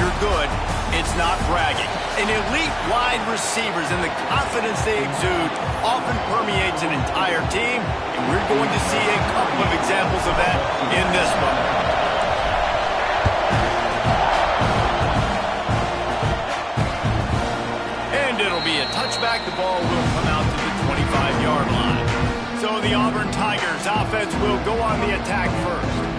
you're good, it's not bragging. And elite wide receivers and the confidence they exude often permeates an entire team, and we're going to see a couple of examples of that in this one. And it'll be a touchback. The ball will come out to the 25-yard line. So the Auburn Tigers offense will go on the attack first.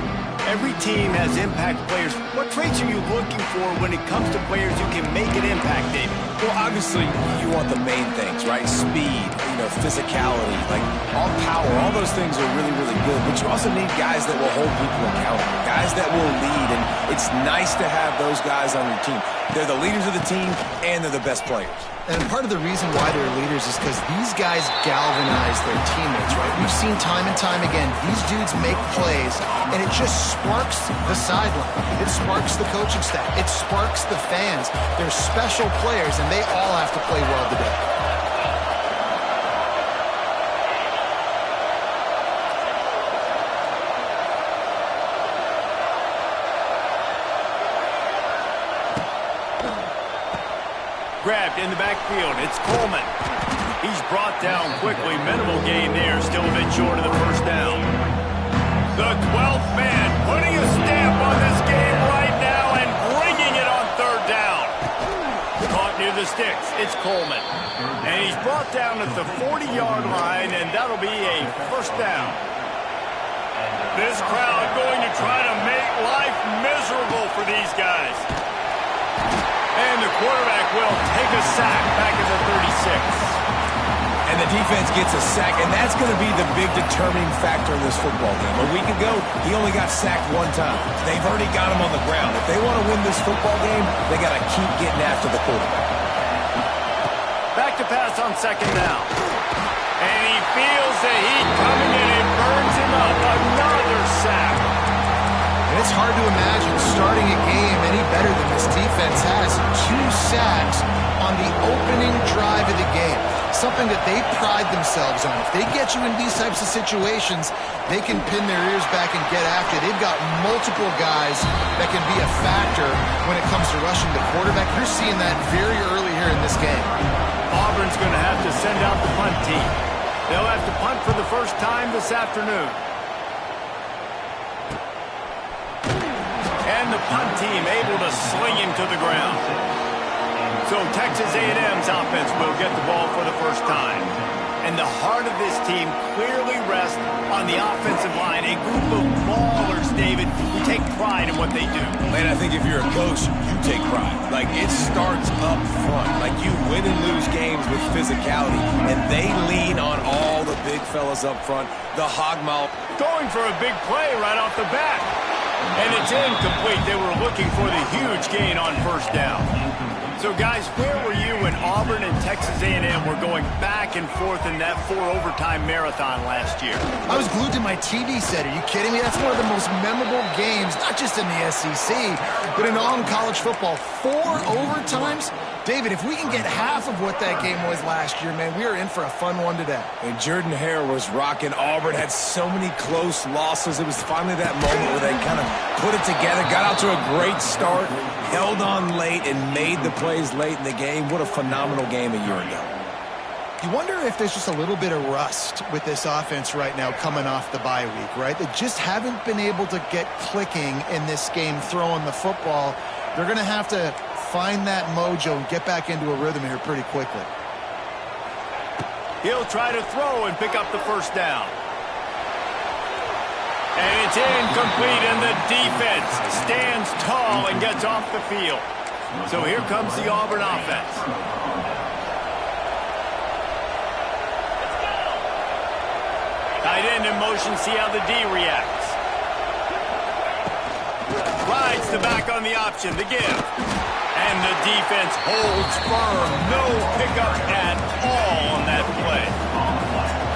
Every team has impact players. What traits are you looking for when it comes to players who can make an impact, David? Well, obviously, you want the main things, right? Speed, physicality, like all power, all those things are really, really good. But you also need guys that will hold people accountable, guys that will lead, and it's nice to have those guys on your team. They're the leaders of the team, and they're the best players. And part of the reason why they're leaders is because these guys galvanize their teammates, right? We've seen time and time again, these dudes make plays, and it just sparks the sideline. It sparks the coaching staff. It sparks the fans. They're special players, and they all have to play well today. Grabbed in the backfield. It's Coleman. He's brought down quickly. Minimal gain there. Still a bit short of the first down. The 12th man putting a stamp on this game right now and bringing it on third down. Caught near the sticks. It's Coleman. And he's brought down at the 40-yard line, and that'll be a first down. This crowd going to try to make life miserable for these guys. And the quarterback will take a sack back at the 36. And the defense gets a sack, and that's going to be the big determining factor in this football game. A week ago, he only got sacked one time. They've already got him on the ground. If they want to win this football game, they got to keep getting after the quarterback. Back to pass on second down. And he feels the heat coming in. It burns him up. Another sack. And it's hard to imagine starting a game any better than this defense has. 2 sacks on the opening drive of the game. Something that they pride themselves on. If they get you in these types of situations, they can pin their ears back and get after. They've got multiple guys that can be a factor when it comes to rushing the quarterback. You're seeing that very early here in this game. Auburn's going to have to send out the punt team. They'll have to punt for the first time this afternoon. And the punt team able to sling him to the ground. So Texas A&M's offense will get the ball for the first time. And the heart of this team clearly rests on the offensive line. A group of ballers, David, who take pride in what they do. Man, I think if you're a coach, you take pride. Like, it starts up front. Like, you win and lose games with physicality, and they lean on all the big fellas up front. The hog mouth. Going for a big play right off the bat. And it's incomplete. They were looking for the huge gain on first down. So, guys, where were you when Auburn and Texas A&M were going back and forth in that 4-overtime marathon last year? I was glued to my TV set. Are you kidding me? That's one of the most memorable games, not just in the SEC, but in all in college football. 4 overtimes? David, if we can get half of what that game was last year, man, we are in for a fun one today. And Jordan Hare was rocking. Auburn had so many close losses. It was finally that moment where they kind of put it together, got out to a great start, held on late, and made the plays late in the game. What a phenomenal game a year ago. You wonder if there's just a little bit of rust with this offense right now coming off the bye week, right? They just haven't been able to get clicking in this game throwing the football. They're going to have to find that mojo and get back into a rhythm here pretty quickly. He'll try to throw and pick up the first down. And it's incomplete, and the defense stands tall and gets off the field. So here comes the Auburn offense. Tight end in motion, see how the D reacts. Rides the back on the option, the give. And the defense holds firm. No pickup at all on that play.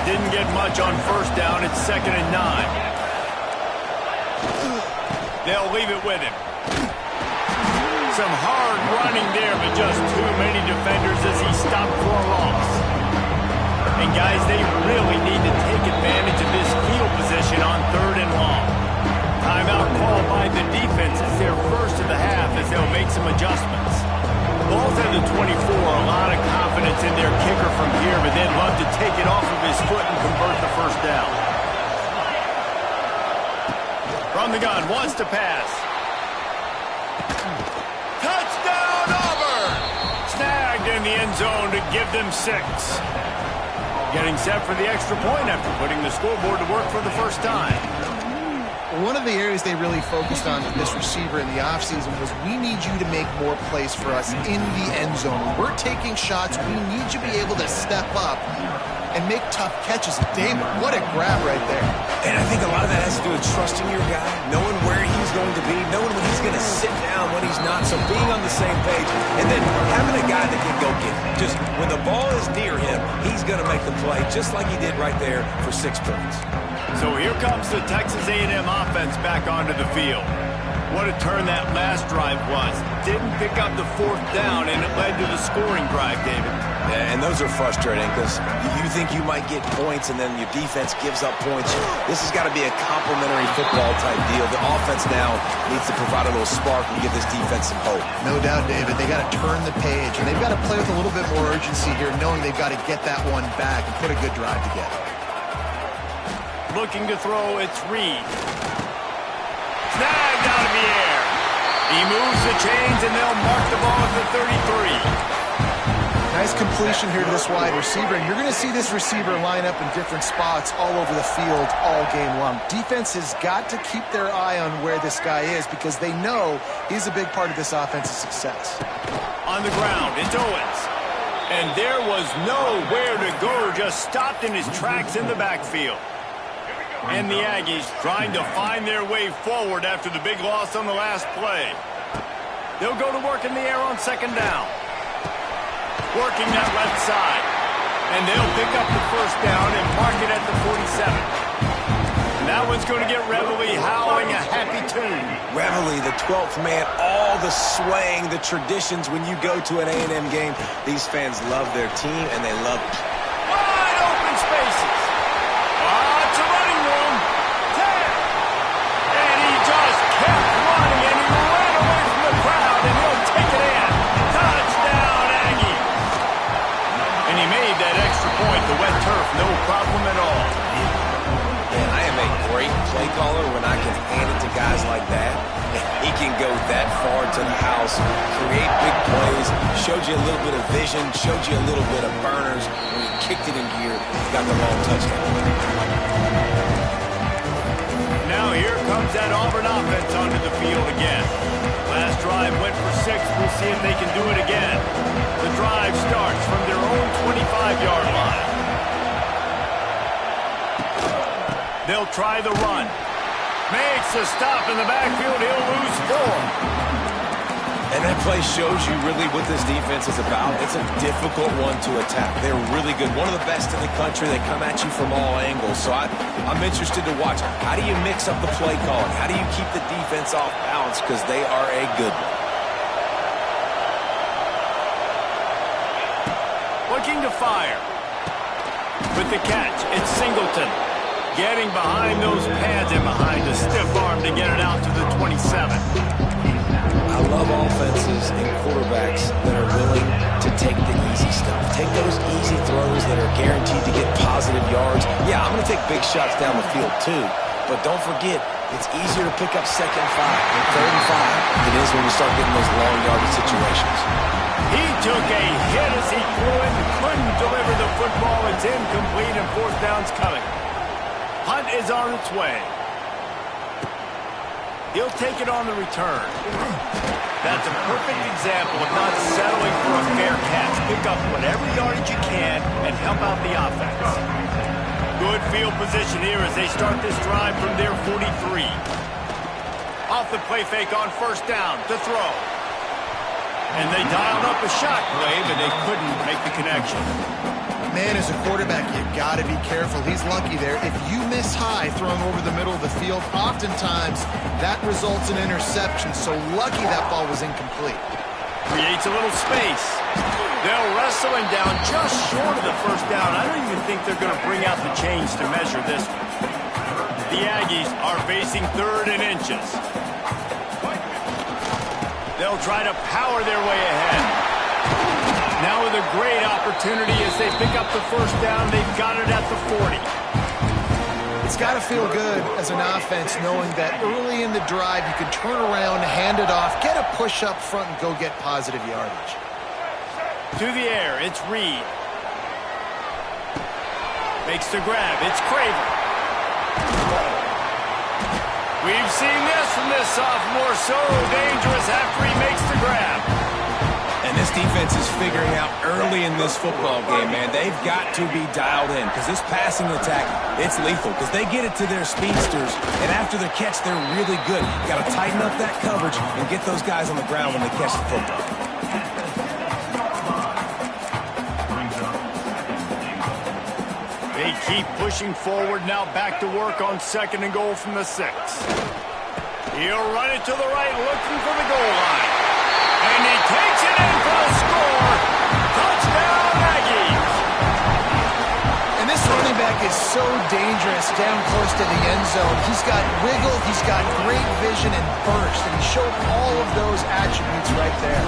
Didn't get much on first down. It's 2nd and 9. They'll leave it with him. Some hard running there, but just too many defenders as he stopped for a loss. And guys, they really need to take advantage of this field position on 3rd and long. Timeout called by the defense. It's their first of the half as they'll make some adjustments. Ball's at the 24. A lot of confidence in their kicker from here, but they'd love to take it off of his foot and convert the first down. From the gun, wants to pass. Touchdown, Auburn! Snagged in the end zone to give them 6. Getting set for the extra point after putting the scoreboard to work for the first time. One of the areas they really focused on this receiver in the offseason was, we need you to make more plays for us in the end zone. When we're taking shots, we need you to be able to step up and make tough catches. David, what a grab right there. And I think a lot of that has to do with trusting your guy, knowing where he's going to be, knowing when he's going to sit down, when he's not. So being on the same page, and then having a guy that can go get it. Just when the ball is near him, he's going to make the play, just like he did right there for 6 points. So here comes the Texas A&M offense back onto the field. What a turn that last drive was. Didn't pick up the 4th down, and it led to the scoring drive, David. Yeah, and those are frustrating because you think you might get points and then your defense gives up points. This has got to be a complementary football type deal. The offense now needs to provide a little spark and give this defense some hope. No doubt, David. They got to turn the page, and they've got to play with a little bit more urgency here, knowing they've got to get that one back and put a good drive together. Looking to throw, it's Reed. Snagged out of the air. He moves the chains, and they'll mark the ball at the 33. Nice completion here to this wide receiver, and you're going to see this receiver line up in different spots all over the field all game long. Defense has got to keep their eye on where this guy is because they know he's a big part of this offense's success. On the ground, it's Owens. And there was nowhere to go, just stopped in his tracks in the backfield. And the Aggies trying to find their way forward after the big loss on the last play. They'll go to work in the air on 2nd down. Working that left side. And they'll pick up the 1st down and mark it at the 47. And that one's going to get Reveille howling a happy tune. Reveille, the 12th man, all the swaying, the traditions when you go to an A&M game. These fans love their team, and they love it. Wide open spaces. It's a running room. 10. And he just kept running, and he ran away from the crowd, and he'll take it in. Touchdown, Aggie. And he made that extra point. The wet turf, no problem at all. Man, I am a great play caller when I can hand it to guys like that. He can go that far to the house, create big plays, showed you a little bit of vision, showed you a little bit of burners. When he kicked it in gear, he got the long touchdown. Now here comes that Auburn offense onto the field again. Last drive went for 6. We'll see if they can do it again. The drive starts from their own 25-yard line. They'll try the run. Makes a stop in the backfield. He'll lose 4. And that play shows you really what this defense is about. It's a difficult one to attack. They're really good. One of the best in the country. They come at you from all angles. So I'm interested to watch. How do you mix up the play calling? How do you keep the defense off balance? Because they are a good one. Looking to fire. With the catch, it's Singleton. Getting behind those pads and behind the stiff arm to get it out to the 27. I love offenses and quarterbacks that are willing to take the easy stuff. Take those easy throws that are guaranteed to get positive yards. Yeah, I'm going to take big shots down the field too, but don't forget, it's easier to pick up 2nd and 5 and 3rd and 5 than it is when you start getting those long yardage situations. He took a hit as he threw it and couldn't deliver the football. It's incomplete and 4th down's coming. Hunt is on its way. He'll take it on the return. That's a perfect example of not settling for a fair catch. Pick up whatever yardage you can and help out the offense. Good field position here as they start this drive from their 43. Off the play fake on 1st down to throw. And they dialed up a shot play, but they couldn't make the connection. Man, as a quarterback, you got to be careful. He's lucky there. If you miss high throwing over the middle of the field, oftentimes that results in interception. So lucky that ball was incomplete. Creates a little space. They'll wrestle him down just short of the 1st down. I don't even think they're going to bring out the chains to measure this one. the Aggies are facing 3rd and inches. They'll try to power their way ahead. Now with a great opportunity as they pick up the first down. They've got it at the 40. It's got to feel good as an offense knowing that early in the drive you can turn around, hand it off, get a push up front, and go get positive yardage. To the air, it's Reed. Makes the grab, it's Craver. We've seen this from this sophomore, so dangerous after he makes the grab. And this defense is figuring out early in this football game, man, they've got to be dialed in because this passing attack, it's lethal because they get it to their speedsters, and after the catch, they're really good. You got to tighten up that coverage and get those guys on the ground when they catch the football. They keep pushing forward, now back to work on 2nd and goal from the 6. He'll run it to the right, looking for the goal line. And he takes it in for the score. Touchdown, Aggies. And this running back is so dangerous down close to the end zone. He's got wiggle, he's got great vision and burst, and he showed all of those attributes right there.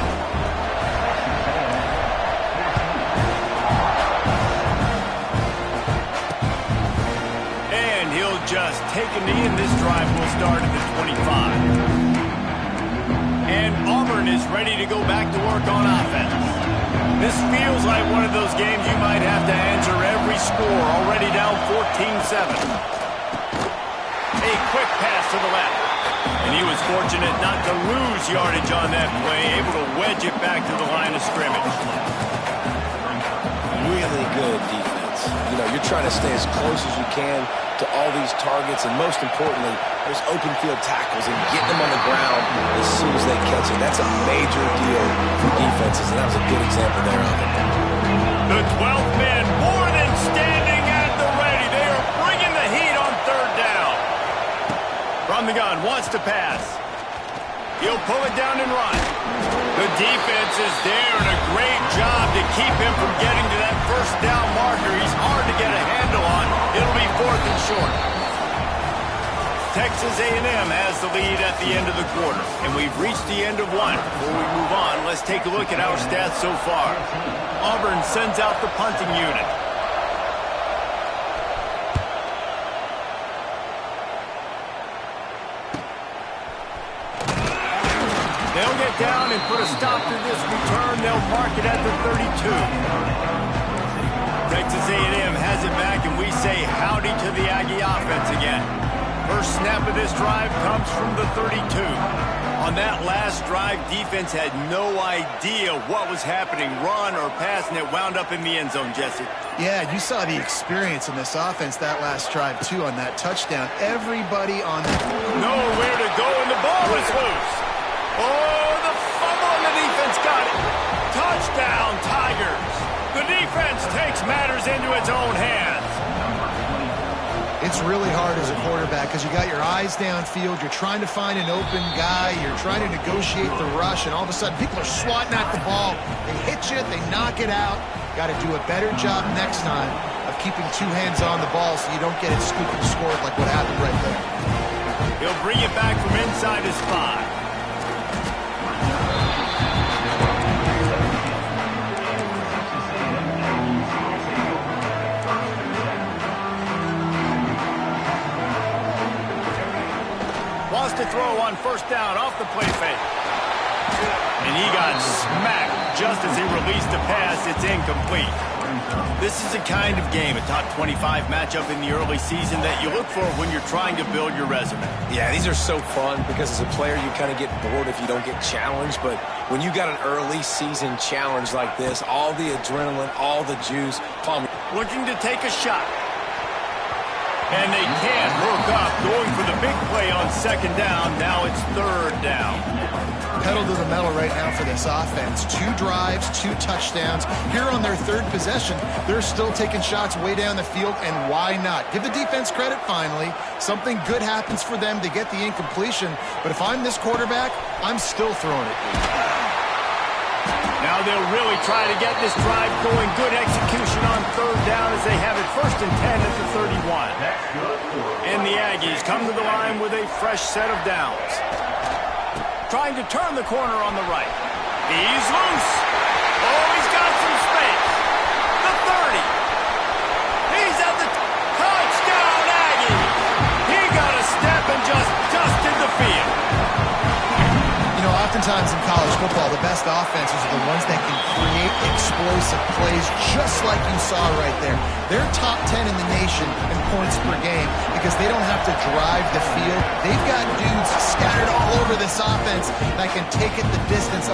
Just take a knee, and this drive will start at the 25. And Auburn is ready to go back to work on offense. This feels like one of those games you might have to answer every score, already down 14-7. A quick pass to the left. And he was fortunate not to lose yardage on that play, able to wedge it back to the line of scrimmage. Really good defense. You know, you're trying to stay as close as you can to all these targets, and most importantly, those open field tackles and getting them on the ground as soon as they catch it. That's a major deal for defenses, and that was a good example there of it. The 12th man more than standing at the ready. They are bringing the heat on 3rd down. From the gun, wants to pass. He'll pull it down and run. The defense is there, and a great job to keep him from getting to that first down marker. He's hard to get a handle on. It'll be 4th and short. Texas A&M has the lead at the end of the quarter, and we've reached the end of one. Before we move on, let's take a look at our stats so far. Auburn sends out the punting unit. They'll get down and put a stop to this return. They'll mark it at the 32. Texas A&M has it back, and we say howdy to the Aggie offense again. First snap of this drive comes from the 32. On that last drive, defense had no idea what was happening, run or pass, and it wound up in the end zone, Jesse. Yeah, you saw the experience in this offense that last drive, too, on that touchdown. Everybody on the... Nowhere to go, and the ball is loose. Oh, the fumble, and the defense got it. Touchdown, Tigers. The defense takes matters into its own hands. It's really hard as a quarterback because you got your eyes downfield. You're trying to find an open guy. You're trying to negotiate the rush, and all of a sudden people are swatting at the ball. They hit you. They knock it out. Got to do a better job next time of keeping 2 hands on the ball so you don't get it scooped and scored like what happened right there. He'll bring it back from inside his 5. Wants to throw on first down off the play fake. And he got smacked just as he released the pass. It's incomplete. This is a kind of game, a top 25 matchup in the early season that you look for when you're trying to build your resume. Yeah, these are so fun because as a player you kind of get bored if you don't get challenged, but when you got an early season challenge like this, all the adrenaline, all the juice. Looking to take a shot. And they can't work up, going for the big play on 2nd down. Now it's 3rd down. Pedal to the metal right now for this offense. 2 drives, 2 touchdowns. Here on their 3rd possession, they're still taking shots way down the field, and why not? Give the defense credit finally. Something good happens for them to get the incompletion, but if I'm this quarterback, I'm still throwing it. Now Now they'll really try to get this drive going. Good execution on third down as they have it 1st and 10 at the 31. And the Aggies come to the line with a fresh set of downs. Trying to turn the corner on the right. He's loose. Oh, he's got some space. The 30. He's at the touchdown, Aggies. He got a step and just dusted the field. You know, oftentimes in college football, the best offenses are the ones that can create explosive plays just like you saw right there. They're top 10 in the nation in points per game because they don't have to drive the field. They've got dudes scattered all over this offense that can take it the distance.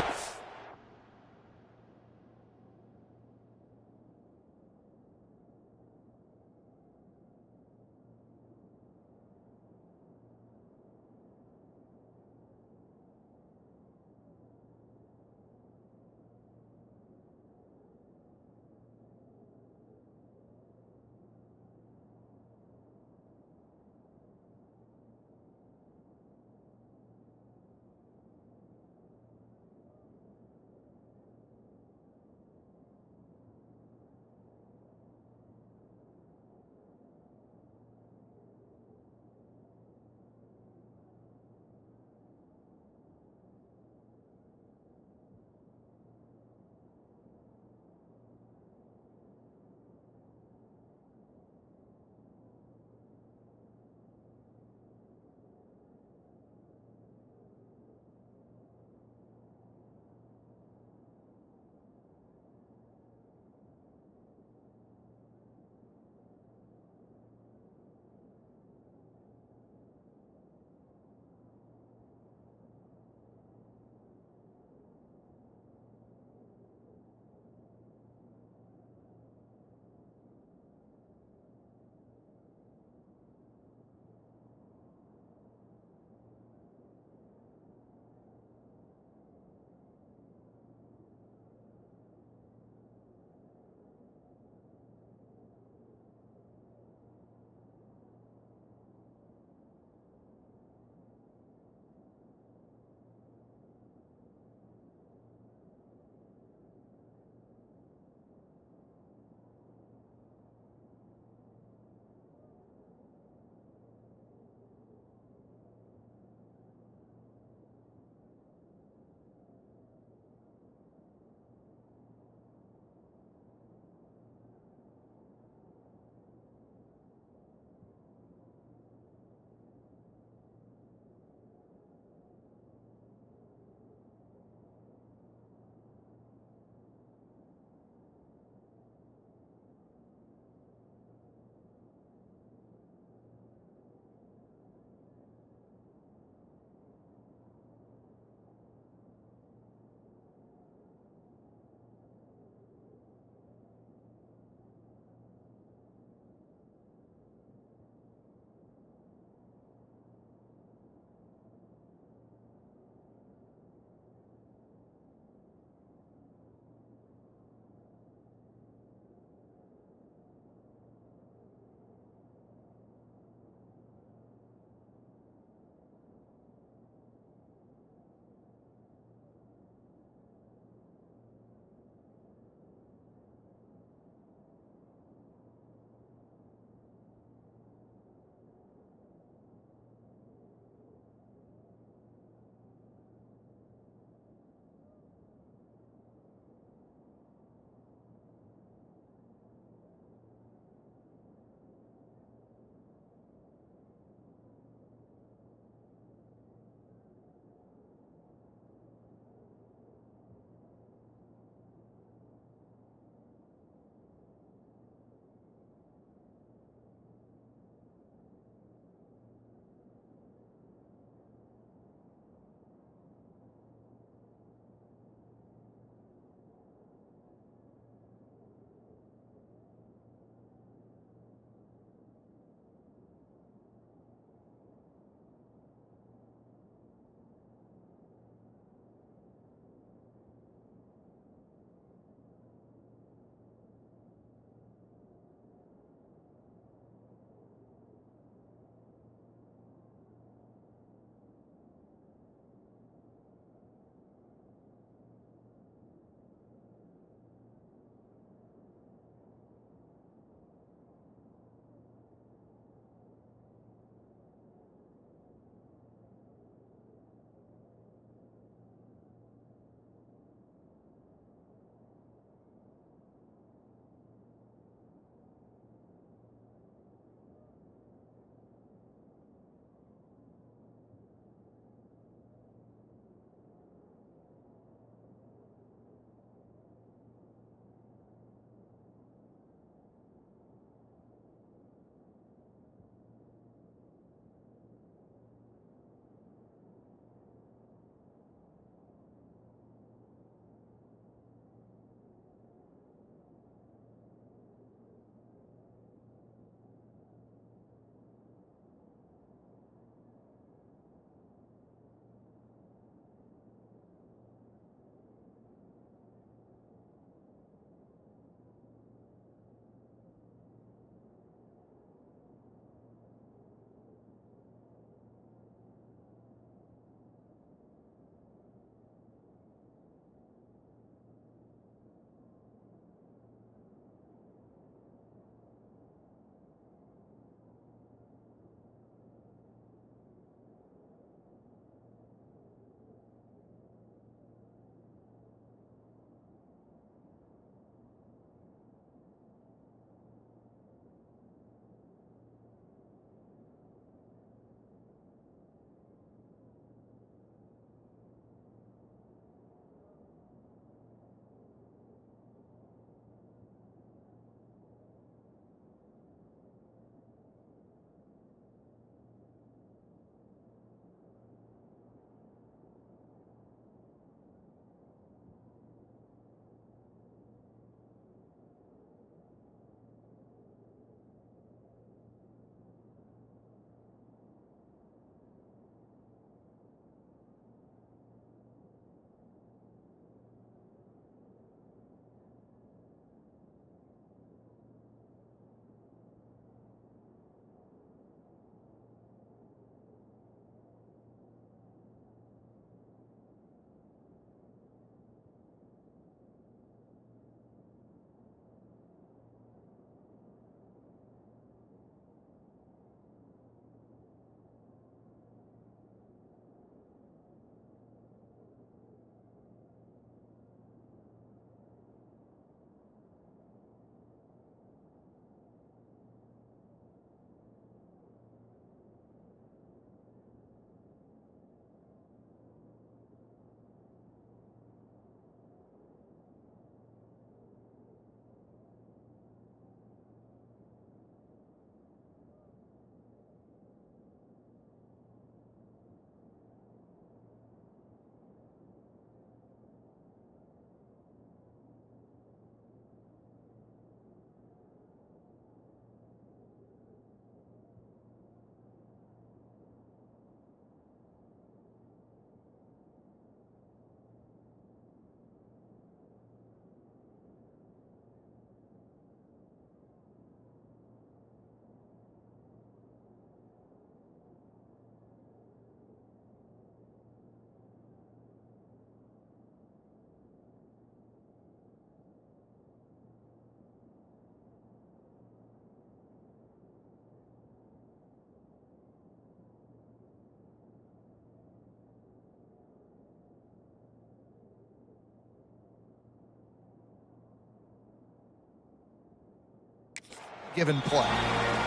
given play.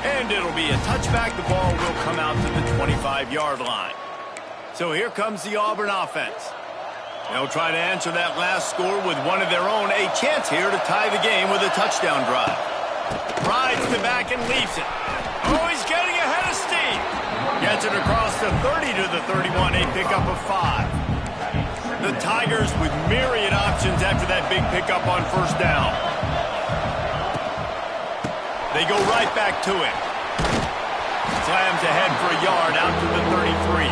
And it'll be a touchback. The ball will come out to the 25-yard line. So here comes the Auburn offense. They'll try to answer that last score with one of their own. A chance here to tie the game with a touchdown drive. Rides the back and leaves it. Oh, he's getting ahead of steam. Gets it across the 30 to the 31. A pickup of 5. The Tigers with myriad options after that big pickup on first down. They go right back to it. Slams ahead for a yard out to the 33.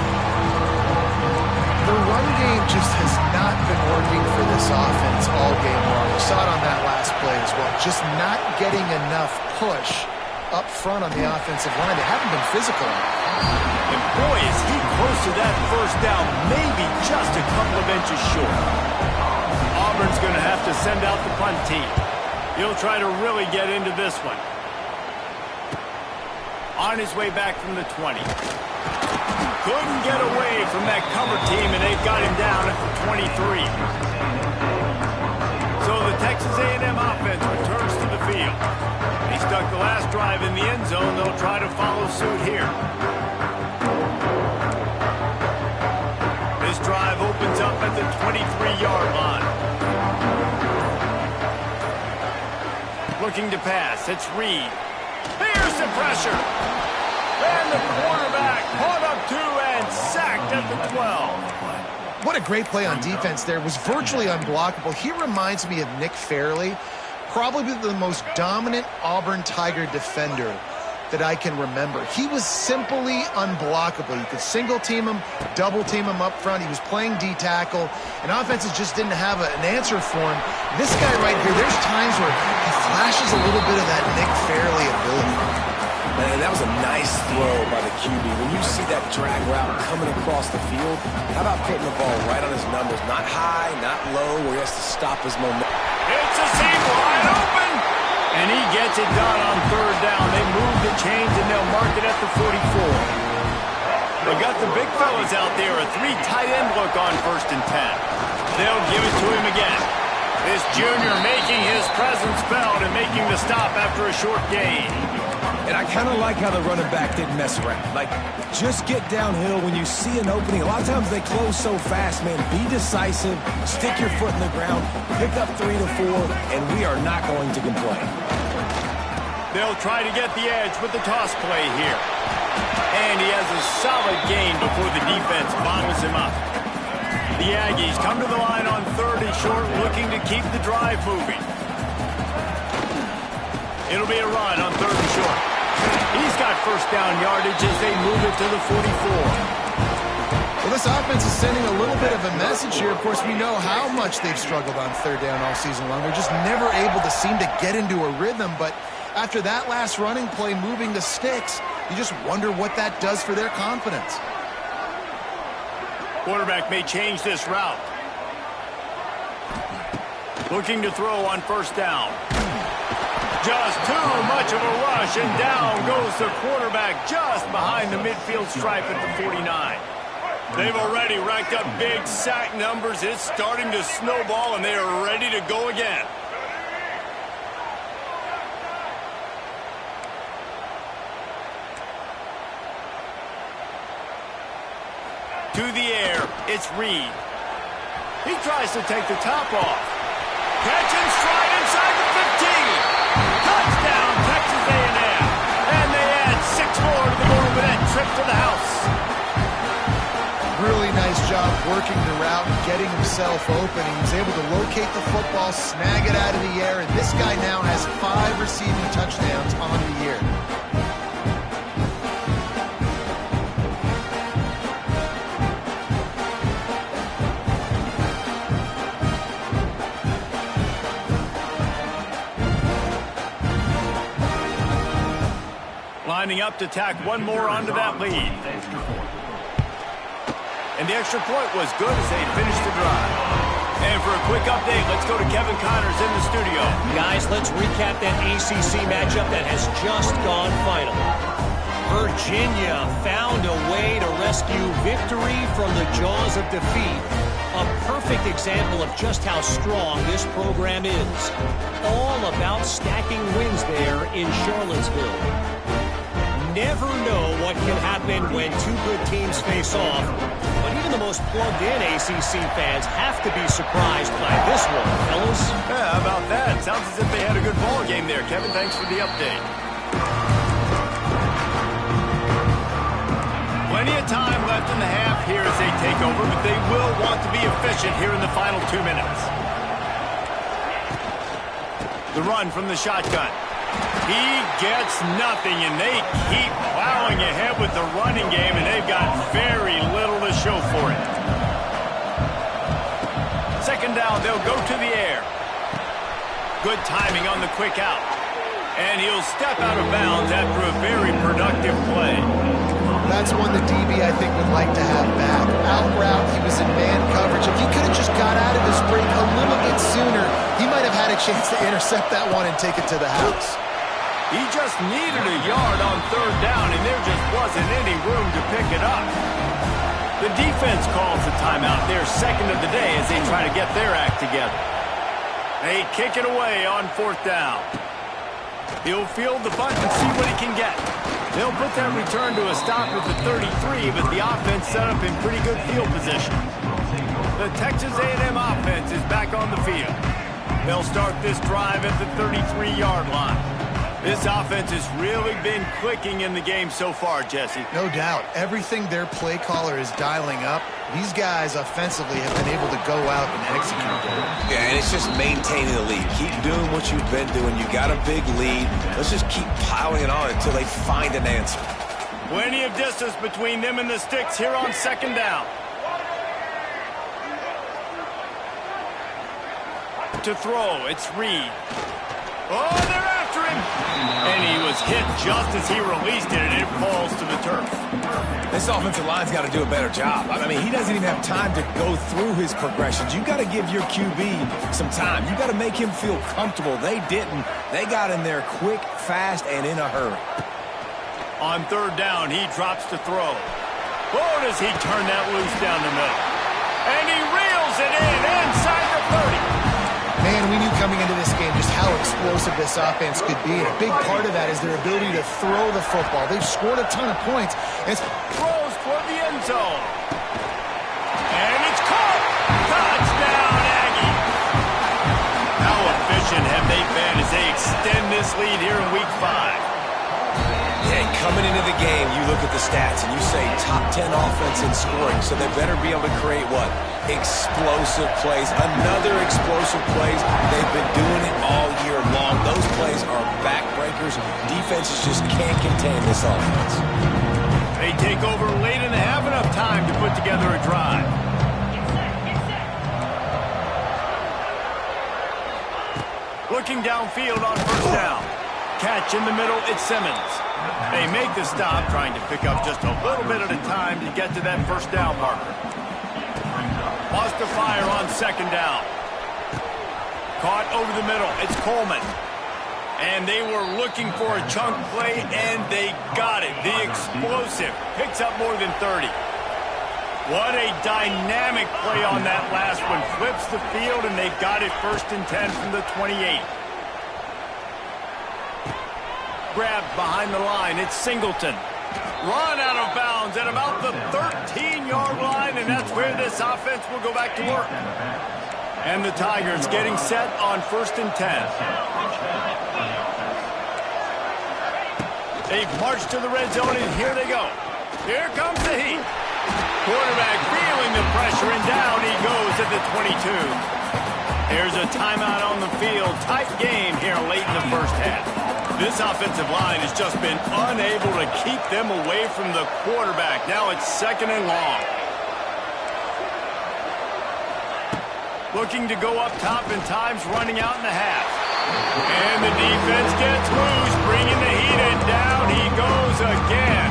The run game just has not been working for this offense all game long. We saw it on that last play as well. Just not getting enough push up front on the offensive line. They haven't been physical. And boy, is he close to that first down, maybe just a couple of inches short. Auburn's going to have to send out the punt team. He'll try to really get into this one. On his way back from the 20. Couldn't get away from that cover team, and they've got him down at the 23. So the Texas A&M offense returns to the field. They stuck the last drive in the end zone. They'll try to follow suit here. This drive opens up at the 23-yard line. Looking to pass. It's Reed. Here's the pressure. And the quarterback caught up to and sacked at the 12. What a great play on defense there. It was virtually unblockable. He reminds me of Nick Fairley, probably the most dominant Auburn Tiger defender that I can remember. He was simply unblockable. You could single team him, double team him up front. He was playing D-tackle, and offenses just didn't have an answer for him. This guy right here, there's times where he flashes a little bit of that Nick Fairley ability. Man, that was a nice throw by the QB. When you see that drag route coming across the field, how about putting the ball right on his numbers? Not high, not low, where he has to stop his momentum. It's a seam wide open, and he gets it done on third down. They move the chains, and they'll mark it at the 44. They got the big fellas out there, a 3 tight end look on 1st and 10. They'll give it to him again. This junior making his presence felt and making the stop after a short gain. And I kind of like how the running back didn't mess around. Like, just get downhill when you see an opening. A lot of times they close so fast, man. Be decisive, stick your foot in the ground, pick up 3 to 4, and we are not going to complain. They'll try to get the edge with the toss play here. And he has a solid gain before the defense bottles him up. The Aggies come to the line on 3rd and short, looking to keep the drive moving. It'll be a run on 3rd and short. He's got first down yardage as they move it to the 44. Well, this offense is sending a little bit of a message here. Of course, we know how much they've struggled on 3rd down all season long. They're just never able to seem to get into a rhythm. But after that last running play, moving the sticks, you just wonder what that does for their confidence. Quarterback may change this route. Looking to throw on first down. Just too much of a rush, and down goes the quarterback just behind the midfield stripe at the 49. They've already racked up big sack numbers. It's starting to snowball, and they are ready to go again. To the air, it's Reed. He tries to take the top off. Catch and stride inside the 15. Touchdown, Texas A&M. And they add 6 more to the board with that trip to the house. Really nice job working the route and getting himself open. He was able to locate the football, snag it out of the air, and this guy now has 5 receiving touchdowns on the year. Lining up to tack one more onto that lead. And the extra point was good as they finished the drive. And for a quick update, let's go to Kevin Connors in the studio. Guys, let's recap that ACC matchup that has just gone final. Virginia found a way to rescue victory from the jaws of defeat A perfect example of just how strong this program is. All about stacking wins there in Charlottesville. Never know what can happen when two good teams face off, but even the most plugged-in ACC fans have to be surprised by this one, fellas. Yeah, how about that? Sounds as if they had a good ball game there. Kevin, thanks for the update. Plenty of time left in the half here as they take over, but they will want to be efficient here in the final 2 minutes. The run from the shotgun. He gets nothing, and they keep plowing ahead with the running game, and they've got very little to show for it. Second down, they'll go to the air. Good timing on the quick out. And he'll step out of bounds after a very productive play. That's one the DB, I think, would like to have back. Out route, he was in man coverage. If he could have just got out of his break a little bit sooner, he might have had a chance to intercept that one and take it to the house. He just needed a yard on third down, and there just wasn't any room to pick it up. The defense calls the timeout, their second of the day, as they try to get their act together. They kick it away on fourth down. He'll field the punt and see what he can get. They'll put that return to a stop at the 33, but the offense set up in pretty good field position. The Texas A&M offense is back on the field. They'll start this drive at the 33-yard line. This offense has really been clicking in the game so far, Jesse. No doubt. Everything their play caller is dialing up, these guys offensively have been able to go out and execute that. Yeah, and it's just maintaining the lead. Keep doing what you've been doing. You got a big lead. Let's just keep piling it on until they find an answer. Plenty of distance between them and the sticks here on second down. To throw, it's Reed. Oh, they're after him! And he was hit just as he released it, and it falls to the turf. This offensive line's got to do a better job. I mean, he doesn't even have time to go through his progressions. You got to give your QB some time. You got to make him feel comfortable. They didn't. They got in there quick, fast, and in a hurry. On third down, he drops to throw. Oh, does he turn that loose down the middle. And he reels it in inside the 30. Man, we knew coming into this game just how explosive this offense could be. And a big part of that is their ability to throw the football. They've scored a ton of points. Throws toward the end zone. And it's caught. Touchdown, Aggie. How efficient have they been as they extend this lead here in Week 5? Yeah, coming into the game, you look at the stats and you say top 10 offense in scoring, so they better be able to create what? Explosive plays. Another explosive plays. They've been doing it all year long. Those plays are backbreakers. Defenses just can't contain this offense. They take over late and have enough time to put together a drive. Looking downfield on first down. Catch in the middle, it's Simmons. They make the stop, trying to pick up just a little bit at a time to get to that first down marker. Lost to fire on second down. Caught over the middle, it's Coleman. And they were looking for a chunk play, and they got it. The explosive picks up more than 30. What a dynamic play on that last one. Flips the field, and they got it 1st and 10 from the 28. Grabbed behind the line, it's Singleton. Run out of bounds at about the 13-yard line, and that's where this offense will go back to work. And the Tigers getting set on 1st and 10. They've marched to the red zone, and here they go. Here comes the heat. Quarterback feeling the pressure, and down he goes at the 22. There's a timeout on the field. Tight game here late in the first half. This offensive line has just been unable to keep them away from the quarterback. Now it's 2nd and long. Looking to go up top, and time's running out in the half. And the defense gets loose, bringing the heat, and down he goes again.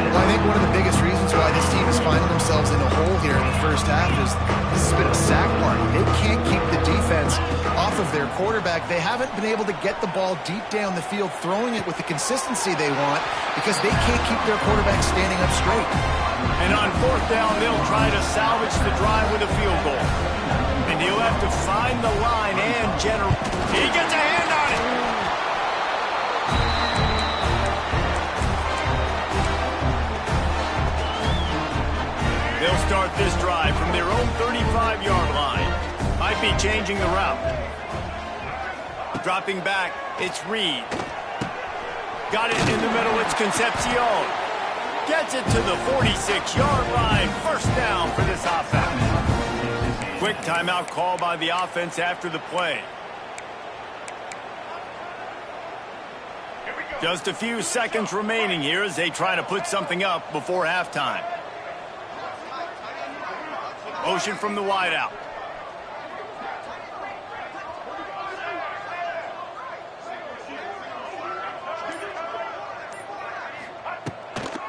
Well, I think one of the biggest reasons why this team is finding themselves in a hole here in the first half is this has been a sack party. They can't keep the defense off of their quarterback. They haven't been able to get the ball deep down the field, throwing it with the consistency they want, because they can't keep their quarterback standing up straight. And on fourth down, they'll try to salvage the drive with a field goal. And he'll have to find the line and generate. He gets a hand on it. They'll start this drive from their own 35-yard line. Might be changing the route. Dropping back, it's Reed. Got it in the middle, it's Concepcion. Gets it to the 46-yard line. First down for this offense. Quick timeout call by the offense after the play. Just a few seconds remaining here as they try to put something up before halftime. Motion from the wideout.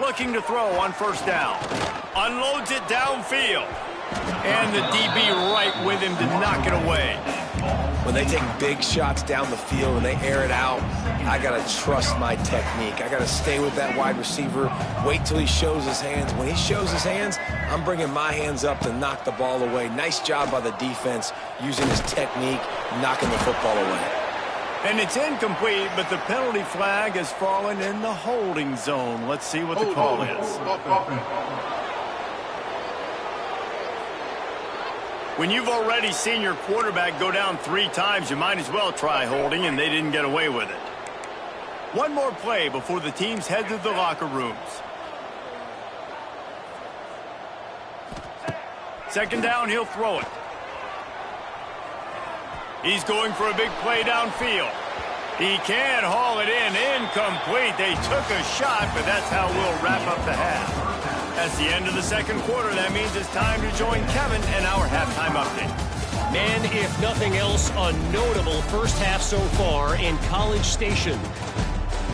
Looking to throw on first down. Unloads it downfield. And the DB right with him to knock it away. When they take big shots down the field and they air it out, I got to trust my technique. I got to stay with that wide receiver, wait till he shows his hands. When he shows his hands, I'm bringing my hands up to knock the ball away. Nice job by the defense using his technique, knocking the football away. And it's incomplete, but the penalty flag has fallen in the holding zone. Let's see what the call is. When you've already seen your quarterback go down 3 times, you might as well try holding, and they didn't get away with it. One more play before the teams head to the locker rooms. Second down, he'll throw it. He's going for a big play downfield. He can haul it in. Incomplete. They took a shot, but that's how we'll wrap up the half. That's the end of the second quarter. That means it's time to join Kevin and our halftime update. Man, if nothing else, a notable first half so far in College Station.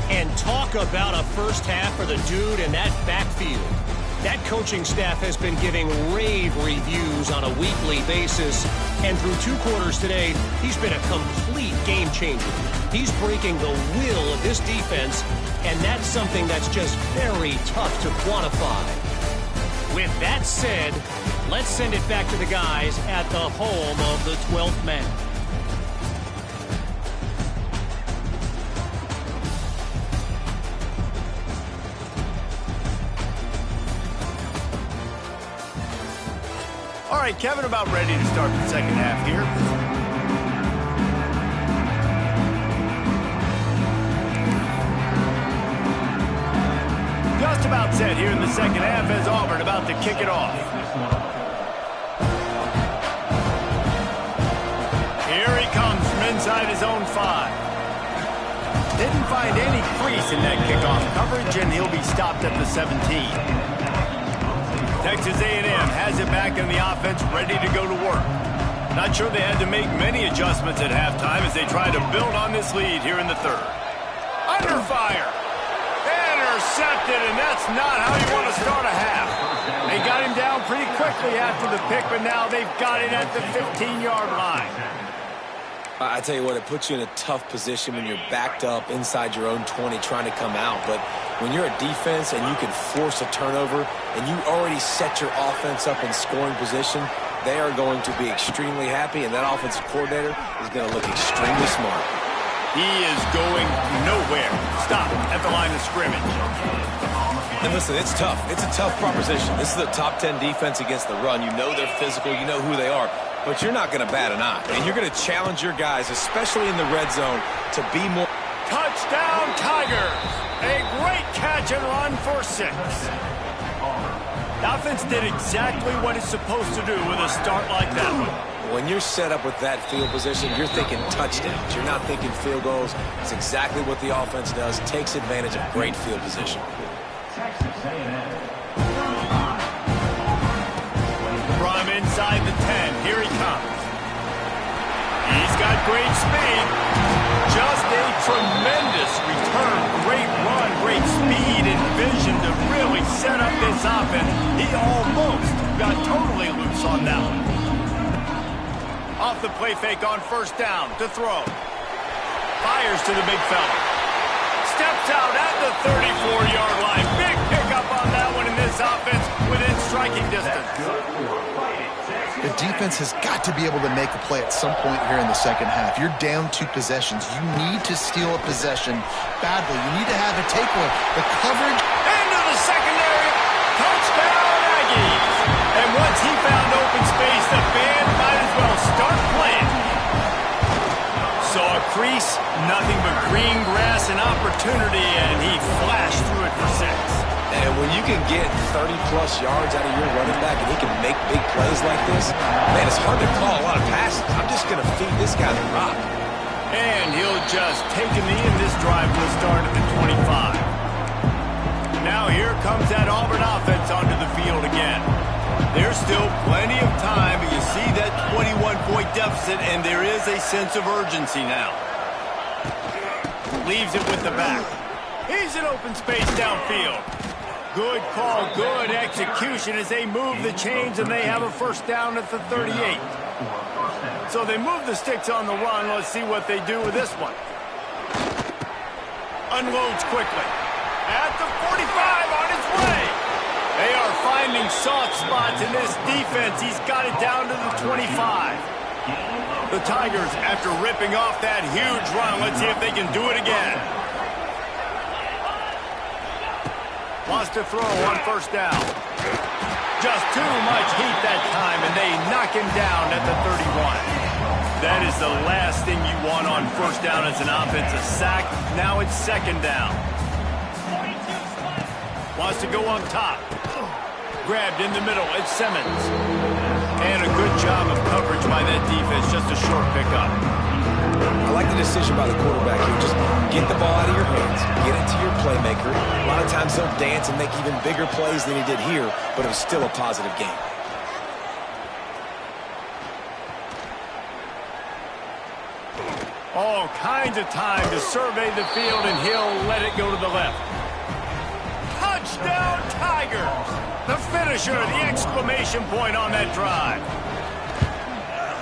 And talk about a first half for the dude in that backfield. That coaching staff has been giving rave reviews on a weekly basis. And through 2 quarters today, he's been a complete game changer. He's breaking the will of this defense, and that's something that's just very tough to quantify. With that said, let's send it back to the guys at the home of the 12th man. All right, Kevin, about ready to start the second half here. Just about set here in the second half as Auburn about to kick it off. Here he comes from inside his own 5. Didn't find any crease in that kickoff coverage, and he'll be stopped at the 17. Texas A&M has it back in the offense, ready to go to work. Not sure they had to make many adjustments at halftime as they try to build on this lead here in the third. Under fire. Intercepted, and that's not how you want to start a half. They got him down pretty quickly after the pick, but now they've got it at the 15-yard line. I tell you what, it puts you in a tough position when you're backed up inside your own 20 trying to come out. But when you're a defense and you can force a turnover and you already set your offense up in scoring position, they are going to be extremely happy, and that offensive coordinator is going to look extremely smart. He is going nowhere. Stop at the line of scrimmage. And listen, it's tough. It's a tough proposition. This is a top 10 defense against the run. You know they're physical. You know who they are. But you're not going to bat an eye. And you're going to challenge your guys, especially in the red zone, to be more. Touchdown, Tigers. A great catch and run for 6. The offense did exactly what it's supposed to do with a start like that one. When you're set up with that field position, you're thinking touchdowns. You're not thinking field goals. It's exactly what the offense does. Takes advantage of great field position. From inside the 10, here he comes. He's got great speed. Just a tremendous return. Great run, great speed and vision to really set up this offense. He almost got totally loose on that one. Off the play fake on first down to throw. Fires to the big fella. Steps out at the 34-yard line. Big pickup on that one, and this this offense within striking distance. The defense has got to be able to make a play at some point here in the second half. You're down 2 possessions. You need to steal a possession badly. You need to have a takeaway. The coverage. Into the secondary. Touchdown, Aggies. And once he found open space, the band might as well start playing. Saw a crease, nothing but green grass and opportunity, and he flashed through it for 6. And when you can get 30-plus yards out of your running back and he can make big plays like this, man, it's hard to call a lot of passes. I'm just going to feed this guy the rock. And he'll just take a knee, and this drive will start at the 25. Now here comes that Auburn offense onto the field again. There's still plenty of time, but you see that 21-point deficit, and there is a sense of urgency now. Leaves it with the back. He's in open space downfield. Good call, good execution as they move the chains, and they have a first down at the 38. So they move the sticks on the run. Let's see what they do with this one. Unloads quickly. At the 45, on its way. They are finding soft spots in this defense. He's got it down to the 25. The Tigers, after ripping off that huge run, let's see if they can do it again. Wants to throw on first down. Just too much heat that time, and they knock him down at the 31. That is the last thing you want on first down as an offensive sack. Now it's second down. Wants to go on top. Grabbed in the middle. It's Simmons. And a good job of coverage by that defense. Just a short pickup. I like the decision by the quarterback here. Just get the ball out of your hands. Get it to your playmaker. A lot of times he'll dance and make even bigger plays than he did here, but it was still a positive game. All kinds of time to survey the field, and he'll let it go to the left. Touchdown, Tigers! The finisher, the exclamation point on that drive.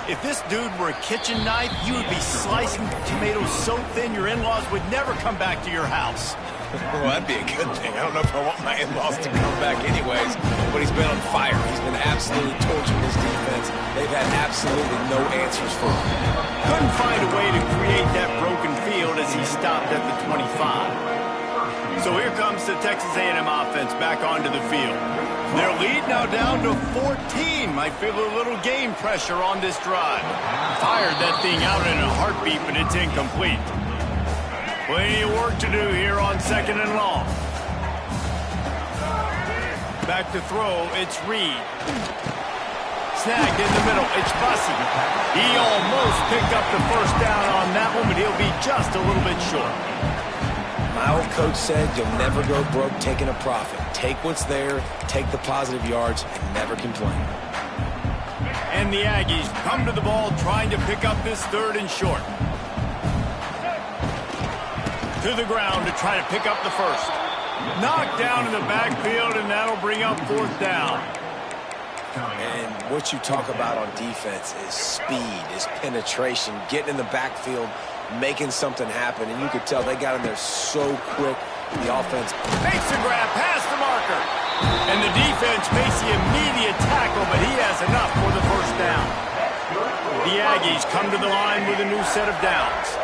If this dude were a kitchen knife, you would be slicing tomatoes so thin your in-laws would never come back to your house. Well, that'd be a good thing. I don't know if I want my in-laws to come back anyways, but he's been on fire. He's been absolutely torching this defense. They've had absolutely no answers for him. Couldn't find a way to create that broken field as he stopped at the 25. So here comes the Texas A&M offense back onto the field. Their lead now down to 14. Might feel a little game pressure on this drive. Fired that thing out in a heartbeat, but it's incomplete. Plenty of work to do here on second and long. Back to throw, it's Reed. Snagged in the middle, it's Bussey. He almost picked up the first down on that one, but he'll be just a little bit short. My old coach said you'll never go broke taking a profit. Take what's there, take the positive yards, and never complain. And the Aggies come to the ball trying to pick up this third and short. To the ground to try to pick up the first. Knocked down in the backfield, and that'll bring up fourth down. And what you talk about on defense is speed, is penetration, getting in the backfield, making something happen. And you could tell they got in there so quick. The offense makes the grab past the marker. And the defense makes the immediate tackle, but he has enough for the first down. The Aggies come to the line with a new set of downs.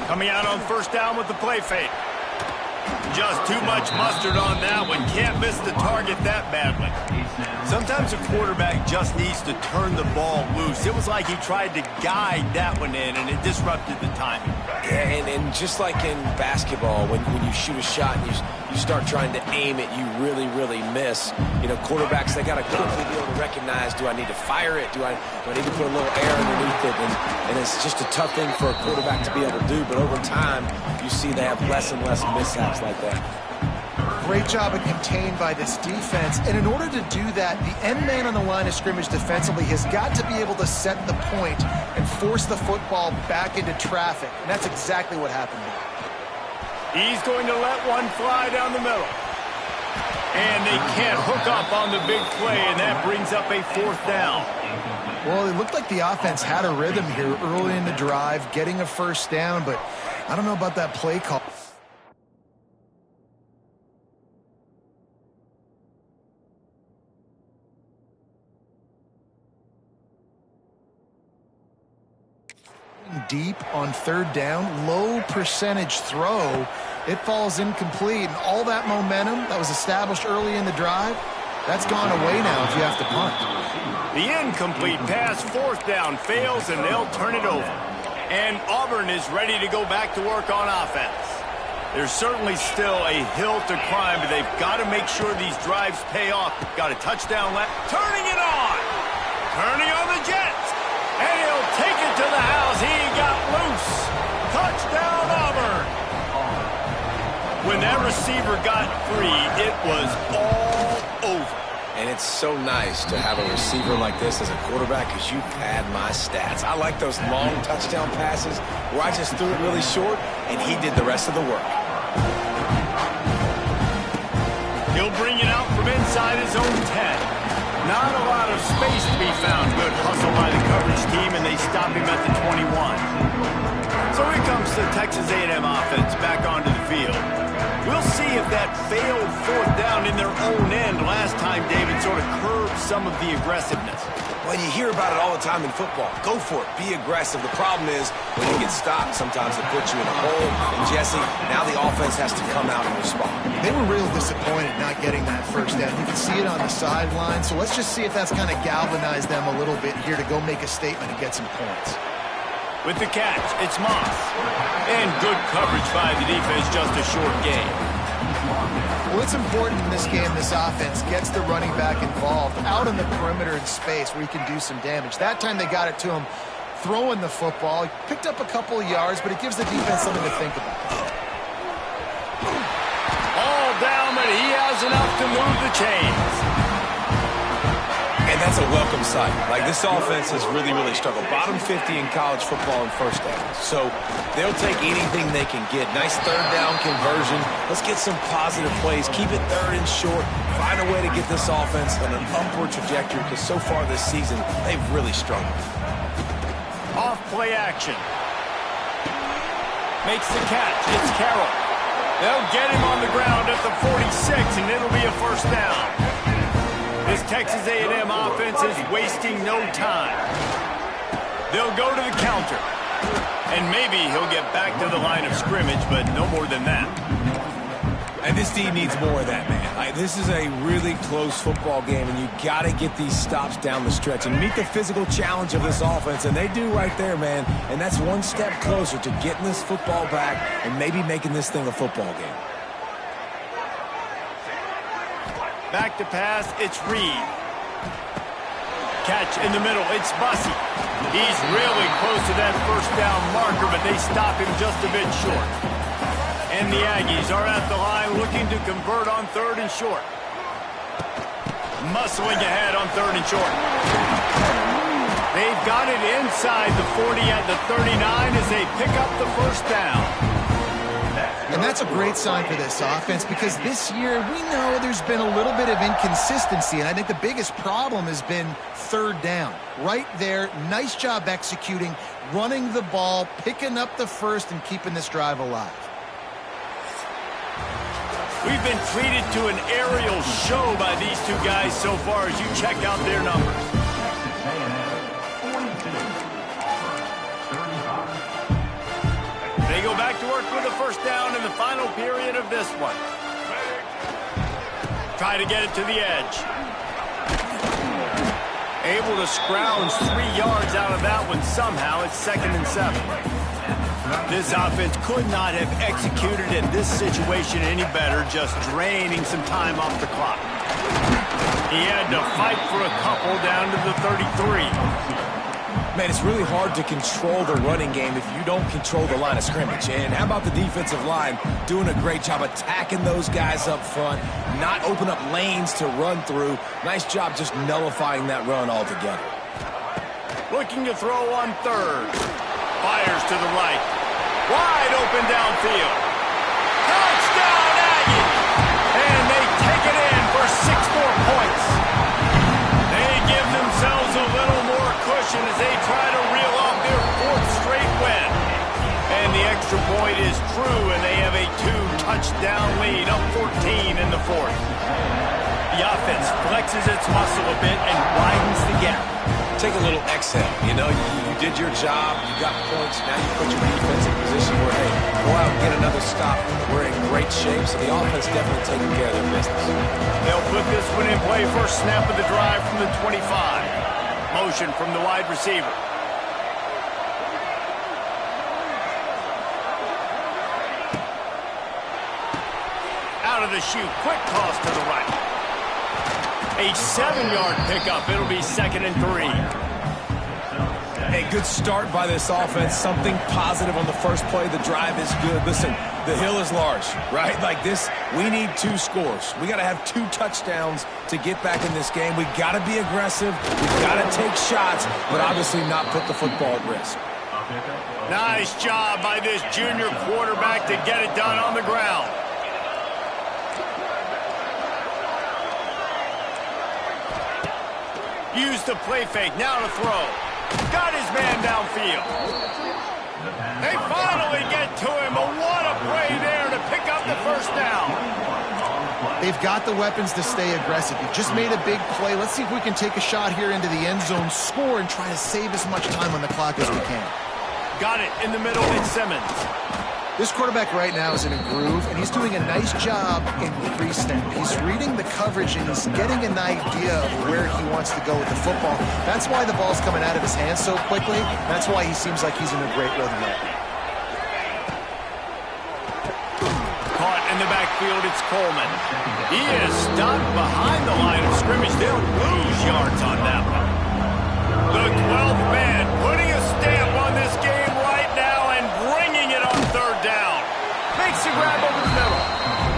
Coming out on first down with the play fake. Just too much mustard on that one. Can't miss the target that badly. Sometimes a quarterback just needs to turn the ball loose. It was like he tried to guide that one in, and it disrupted the timing. Yeah, and just like in basketball, when you shoot a shot and you start trying to aim it, you really, really miss. You know, quarterbacks, they got to quickly be able to recognize, do I need to fire it? Do I need to put a little air underneath it? And it's just a tough thing for a quarterback to be able to do. But over time, you see they have less and less mishaps like that. Great job of contained by this defense. And in order to do that, the end man on the line of scrimmage defensively has got to be able to set the point and force the football back into traffic. And that's exactly what happened here. He's going to let one fly down the middle. And they can't hook up on the big play, and that brings up a fourth down. Well, it looked like the offense had a rhythm here early in the drive, getting a first down, but I don't know about that play call. Deep on third down, low percentage throw. It falls incomplete, and all that momentum that was established early in the drive, that's gone away now if you have to punt. The incomplete pass, fourth down, fails, and they'll turn it over. And Auburn is ready to go back to work on offense. There's certainly still a hill to climb, but they've got to make sure these drives pay off. Got a touchdown left. Turning it on. Turning on the Jets. And he'll take it to the house. He got loose. Touchdown, Auburn. When that receiver got free, it was all over. And it's so nice to have a receiver like this as a quarterback because you pad my stats. I like those long touchdown passes where I just threw it really short and he did the rest of the work. He'll bring it out from inside his own 10. Not a lot of space to be found. Good hustle by the coverage team, and they stop him at the 21. So here comes the Texas A&M offense back onto the field. We'll see if that failed fourth down in their own end last time, David, sort of curbed some of the aggressiveness. Well, you hear about it all the time in football. Go for it. Be aggressive. The problem is when you get stopped, sometimes it puts you in a hole. And, Jesse, now the offense has to come out and respond. They were real disappointed not getting that first down. You can see it on the sideline. So let's just see if that's kind of galvanized them a little bit here to go make a statement and get some points. With the catch, it's Moss. And good coverage by the defense, just a short gain. Well, it's important in this game this offense gets the running back involved out in the perimeter in space where he can do some damage. That time they got it to him throwing the football. He picked up a couple of yards, but it gives the defense something to think about. All down, but he has enough to move the chains. And that's a welcome sight. Like, this offense has really, really struggled. Bottom 50 in college football in first downs. So they'll take anything they can get. Nice third down conversion. Let's get some positive plays. Keep it third and short. Find a way to get this offense on an upward trajectory because so far this season, they've really struggled. Off play action. Makes the catch. It's Carroll. They'll get him on the ground at the 46, and it'll be a first down. This Texas A&M offense is wasting no time. They'll go to the counter. And maybe he'll get back to the line of scrimmage, but no more than that. And this team needs more of that, man. This is a really close football game, and you got to get these stops down the stretch and meet the physical challenge of this offense, and they do right there, man. And that's one step closer to getting this football back and maybe making this thing a football game. Back to pass, it's Reed. Catch in the middle, it's Bussey. He's really close to that first down marker, but they stop him just a bit short. And the Aggies are at the line looking to convert on third and short. Muscling ahead on third and short. They've got it inside the 40 at the 39 as they pick up the first down. And that's a great sign for this offense because this year we know there's been a little bit of inconsistency, and I think the biggest problem has been third down. Right there, nice job executing, running the ball, picking up the first, and keeping this drive alive. We've been treated to an aerial show by these two guys so far as you check out their numbers. They go back to work with a first down in the final period of this one. Try to get it to the edge. Able to scrounge 3 yards out of that one somehow. It's 2nd and 7. This offense could not have executed in this situation any better, just draining some time off the clock. He had to fight for a couple down to the 33. Man, it's really hard to control the running game if you don't control the line of scrimmage. And how about the defensive line doing a great job attacking those guys up front, not open up lanes to run through. Nice job just nullifying that run altogether. Looking to throw on third. Fires to the right. Wide open downfield. Touchdown, Aggie! And they take it in for 6 more points. They give themselves a little more cushion as they try to reel off their 4th straight win. And the extra point touchdown lead, up 14 in the fourth. The offense flexes its muscle a bit and widens the gap. Take a little exhale. You know, you did your job. You got points. Now you put your defense in position where, hey, go out and get another stop. We're in great shape, so the offense definitely taking care of their business. They'll put this one in play. First snap of the drive from the 25. Motion from the wide receiver. Out of the chute. Quick toss to the right. A 7-yard pickup. It'll be 2nd and 3. Hey, good start by this offense. Something positive on the first play. The drive is good. Listen, the hill is large, right? Like this, we need 2 scores. We got to have 2 touchdowns to get back in this game. We got to be aggressive. We got to take shots, but obviously not put the football at risk. Nice job by this junior quarterback to get it done on the ground. Use the play fake. Now to throw. Got his man downfield. They finally get to him. But what a play there to pick up the first down. They've got the weapons to stay aggressive. You've just made a big play. Let's see if we can take a shot here into the end zone, score, and try to save as much time on the clock as we can. Got it in the middle. It's Simmons. This quarterback right now is in a groove, and he's doing a nice job in pre-snap. He's reading the coverage, and he's getting an idea of where he wants to go with the football. That's why the ball's coming out of his hands so quickly. That's why he seems like he's in a great rhythm right now. Caught in the backfield, it's Coleman. He is stopped behind the line of scrimmage. They'll lose yards on that one. The 12th man putting a stamp on this game right now and bringing it on 3rd down. Makes the grab over the middle.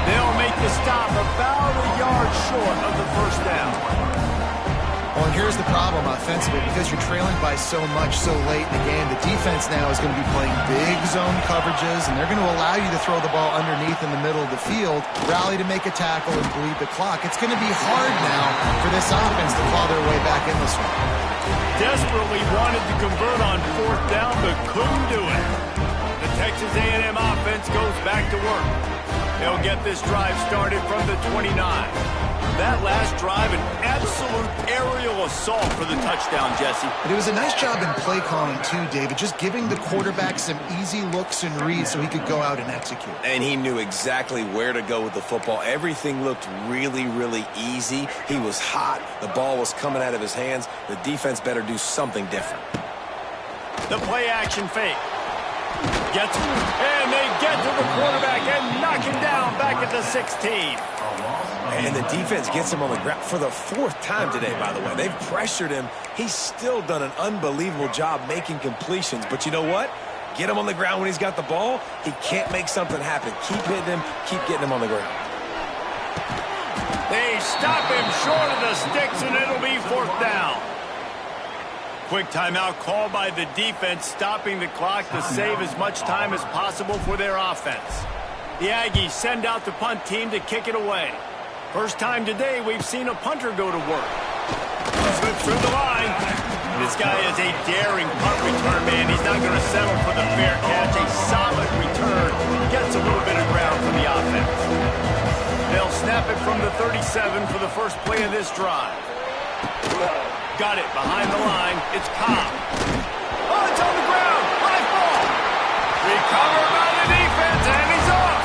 They'll make the stop about a yard short of the first down. Well, and here's the problem offensively. Because you're trailing by so much so late in the game, the defense now is going to be playing big zone coverages, and they're going to allow you to throw the ball underneath in the middle of the field, rally to make a tackle, and bleed the clock. It's going to be hard now for this offense to claw their way back in this one. Desperately wanted to convert on 4th down, but couldn't do it. The Texas A&M offense goes back to work. They'll get this drive started from the 29. That last drive, an absolute aerial assault for the touchdown, Jesse. But it was a nice job in play calling, too, David, just giving the quarterback some easy looks and reads so he could go out and execute. And he knew exactly where to go with the football. Everything looked really, really easy. He was hot. The ball was coming out of his hands. The defense better do something different. The play action fake. Gets him, and they get to the quarterback and knock him down back at the 16. And the defense gets him on the ground for the 4th time today, by the way. They've pressured him. He's still done an unbelievable job making completions. But you know what? Get him on the ground when he's got the ball. He can't make something happen. Keep hitting him. Keep getting him on the ground. They stop him short of the sticks, and it'll be 4th down. Quick timeout called by the defense, stopping the clock to save as much time as possible for their offense. The Aggies send out the punt team to kick it away. First time today we've seen a punter go to work. Slips through the line. This guy is a daring punt return man. He's not going to settle for the fair catch. A solid return. Gets a little bit of ground from the offense. They'll snap it from the 37 for the first play of this drive. Got it behind the line. It's Cobb. Oh, it's on the ground. High ball. Recovered by the defense, and he's off.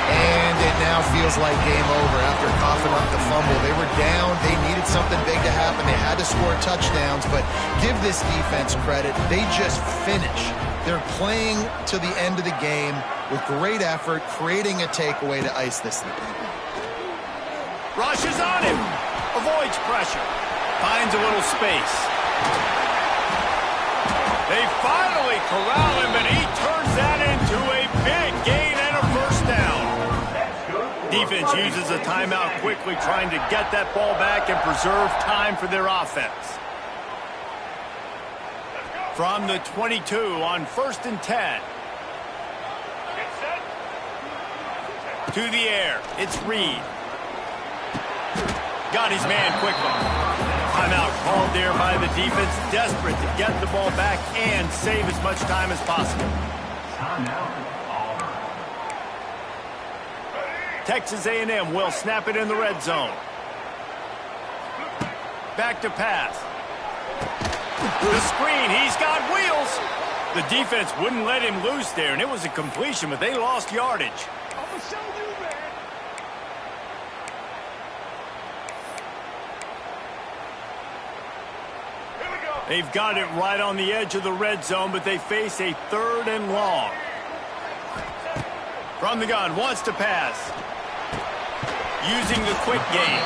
And it now feels like game over after coughing up the fumble. They were down. They needed something big to happen. They had to score touchdowns, but give this defense credit. They just finish. They're playing to the end of the game with great effort, creating a takeaway to ice this thing. Rushes on him. Avoids pressure. Finds a little space. They finally corral him, but he turns that into a big gain and a first down. Defense uses a timeout quickly, trying to get that ball back and preserve time for their offense. From the 22 on 1st and 10. To the air, it's Reed. Got his man quickly. Timeout called there by the defense, desperate to get the ball back and save as much time as possible. Texas A&M will snap it in the red zone. Back to pass. The screen, he's got wheels. The defense wouldn't let him loose there, and it was a completion, but they lost yardage. They've got it right on the edge of the red zone, but they face a 3rd and long. From the gun, wants to pass. Using the quick game.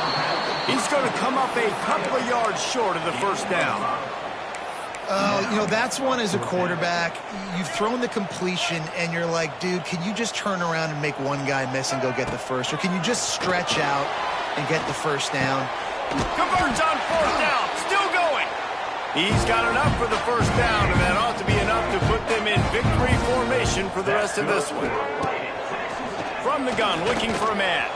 He's going to come up a couple of yards short of the first down. You know, that's one as a quarterback. You've thrown the completion, and you're like, dude, can you just turn around and make one guy miss and go get the first? Or can you just stretch out and get the first down? Converts on 4th down. Still going. He's got enough for the first down, and that ought to be enough to put them in victory formation for the rest of this one. From the gun, looking for a man.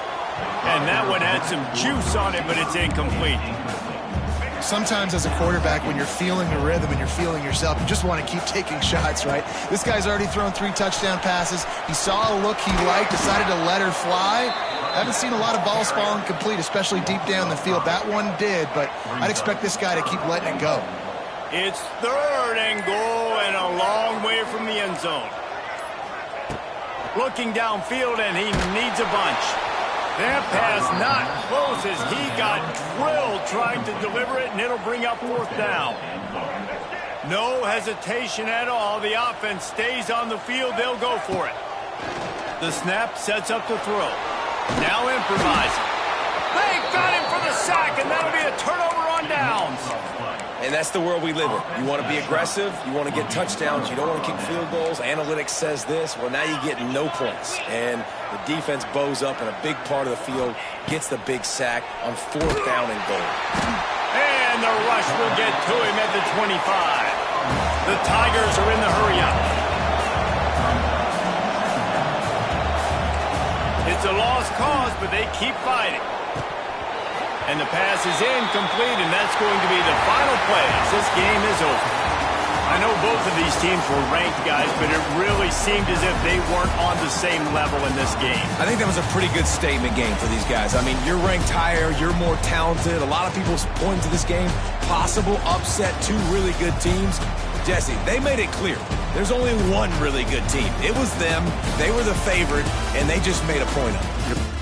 And that one had some juice on it, but it's incomplete. Sometimes as a quarterback, when you're feeling the rhythm and you're feeling yourself, you just want to keep taking shots, right? This guy's already thrown 3 touchdown passes. He saw a look he liked, decided to let her fly. I haven't seen a lot of balls falling complete, especially deep down the field. That one did, but I'd expect this guy to keep letting it go. It's 3rd and goal and a long way from the end zone. Looking downfield, and he needs a bunch. That pass not close as he got drilled trying to deliver it, and it'll bring up 4th down. No hesitation at all. The offense stays on the field. They'll go for it. The snap sets up the throw. Now improvising. They got him for the sack, and that'll be a turnover on downs. And that's the world we live in. You want to be aggressive. You want to get touchdowns. You don't want to kick field goals. Analytics says this. Well, now you get no points. And the defense bows up in a big part of the field, gets the big sack on 4th down and goal. And the rush will get to him at the 25. The Tigers are in the hurry-up. It's a lost cause, but they keep fighting. And the pass is incomplete, and that's going to be the final play as this game is over. I know both of these teams were ranked, guys, but it really seemed as if they weren't on the same level in this game. I think that was a pretty good statement game for these guys. I mean, you're ranked higher, you're more talented. A lot of people point to this game. Possible upset, 2 really good teams. Jesse, they made it clear. There's only one really good team. It was them. They were the favorite, and they just made a point of it.